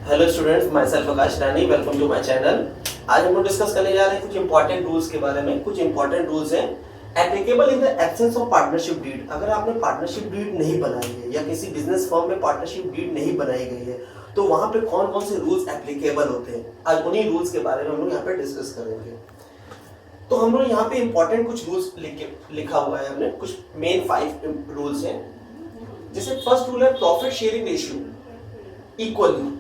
Hello students, myself Akash Rani, welcome to my channel. आज हम लोग डिस्कस करने जा रहे हैं कुछ इंपॉर्टेंट रूल्स के बारे में। कुछ इंपॉर्टेंट रूल्स हैं applicable in the absence of partnership deed. अगर आपने पार्टनरशिप डीड नहीं बनाई है या किसी बिजनेस फर्म में पार्टनरशिप डीड नहीं बनाई गई है तो वहां पे कौन कौन से रूल्स एप्लीकेबल होते हैं, आज उन्हीं रूल्स के बारे में हम लोग यहाँ पे डिस्कस करेंगे। तो हम लोग यहाँ पे इंपॉर्टेंट कुछ रूल्स लिखा हुआ है हमने, कुछ मेन 5 रूल्स हैं। जैसे फर्स्ट रूल है profit sharing ratio equally.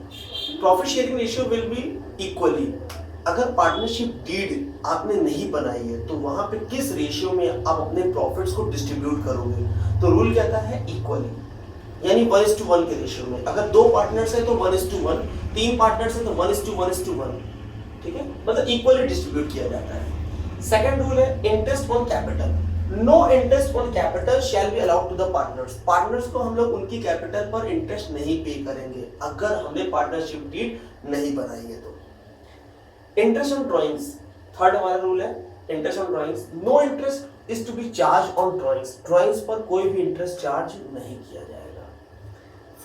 Profit sharing ratio will be equally. अगर पार्टनरशिप डीड आपने नहीं बनाई है तो वहां पे किस रेशियो में आप अपने प्रॉफिट्स को डिस्ट्रीब्यूट करोगे, तो रूल कहता है इक्वली, यानी 1:1 के रेशियो में। अगर 2 पार्टनर्स है तो 1:1, 3 पार्टनर्स है तो 1:1, ठीक है, मतलब इक्वली डिस्ट्रीब्यूट किया जाता है। सेकंड रूल है interest on capital. No interest on capital shall be allowed to the partners. Partners को हम लोग उनकी कैपिटल पर इंटरेस्ट नहीं पे करेंगे अगर हमने पार्टनरशिप डीड नहीं बनाई है तो। इंटरेस्ट ऑन ड्राइंग्स, थर्ड हमारा रूल है interest on drawings. No interest is to be charge on drawings. Drawings पर कोई भी इंटरेस्ट चार्ज नहीं किया जाएगा।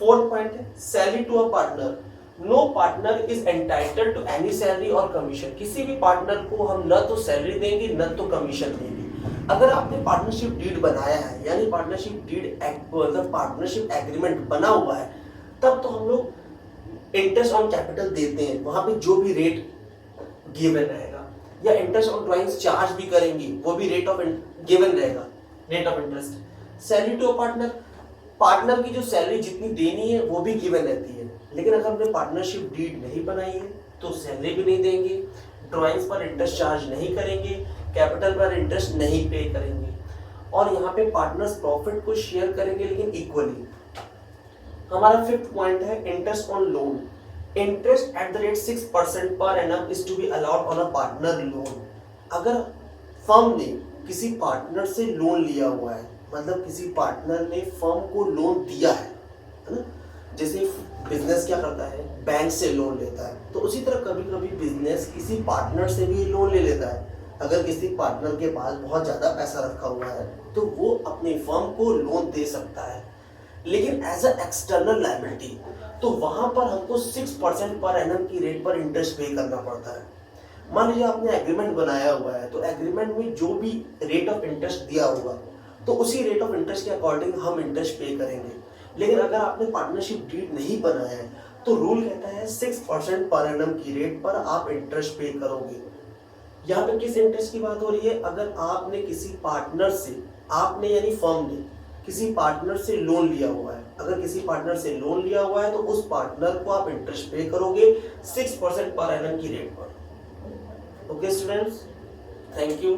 फोर्थ पॉइंट है salary to a partner. No partner is entitled to any salary और कमीशन। किसी भी पार्टनर को हम न तो सैलरी देंगे न तो कमीशन देंगे। अगर आपने पार्टनरशिप डीड बनाया है, यानी पार्टनरशिप डीड मतलब पार्टनरशिप एग्रीमेंट बना हुआ है, तब तो हम लोग इंटरेस्ट ऑन कैपिटल देते हैं, वहां पे जो भी रेट गिवन रहेगा, या इंटरेस्ट ऑन ड्राइंग्स चार्ज भी करेंगे, वो भी रेट ऑफ गिवन रहेगा, rate of interest. Salary to partner, partner की जो सैलरी जितनी देनी है वो भी गिवन रहती है। लेकिन अगर हमने पार्टनरशिप डीड नहीं बनाई है तो सैलरी भी नहीं देंगे, ड्राइंग्स पर इंटरेस्ट चार्ज नहीं करेंगे, कैपिटल पर इंटरेस्ट नहीं पे करेंगे, और यहाँ पे पार्टनर्स प्रॉफिट को शेयर करेंगे लेकिन इक्वली। हमारा फिफ्थ पॉइंट है interest on loan. Interest at the rate 6% per annum is to be allowed on a partner loan. अगर फर्म ने किसी पार्टनर से लोन लिया हुआ है, मतलब किसी पार्टनर ने फर्म को लोन दिया है ना, जैसे बिजनेस क्या करता है, बैंक से लोन लेता है, तो उसी तरह कभी कभी बिजनेस किसी पार्टनर से भी लोन ले लेता है। अगर किसी पार्टनर के पास बहुत ज़्यादा पैसा रखा हुआ है तो वो अपनी फर्म को लोन दे सकता है, लेकिन एज अ एक्सटर्नल लायबिलिटी, तो वहां पर हमको 6% पर एनम की रेट पर इंटरेस्ट पे करना पड़ता है। मान लीजिए आपने एग्रीमेंट बनाया हुआ है, तो एग्रीमेंट में जो भी रेट ऑफ इंटरेस्ट दिया होगा तो उसी रेट ऑफ इंटरेस्ट के अकॉर्डिंग हम इंटरेस्ट पे करेंगे। लेकिन अगर आपने पार्टनरशिप डीड नहीं बनाया है तो रूल कहता है 6% पर एनम की रेट पर आप इंटरेस्ट पे करोगे। यहाँ पे किस इंटरेस्ट की बात हो रही है, अगर आपने किसी पार्टनर से, आपने यानी फर्म ने किसी पार्टनर से लोन लिया हुआ है, अगर किसी पार्टनर से लोन लिया हुआ है तो उस पार्टनर को आप इंटरेस्ट पे करोगे 6% पर एनम की रेट पर। Okay students, thank you.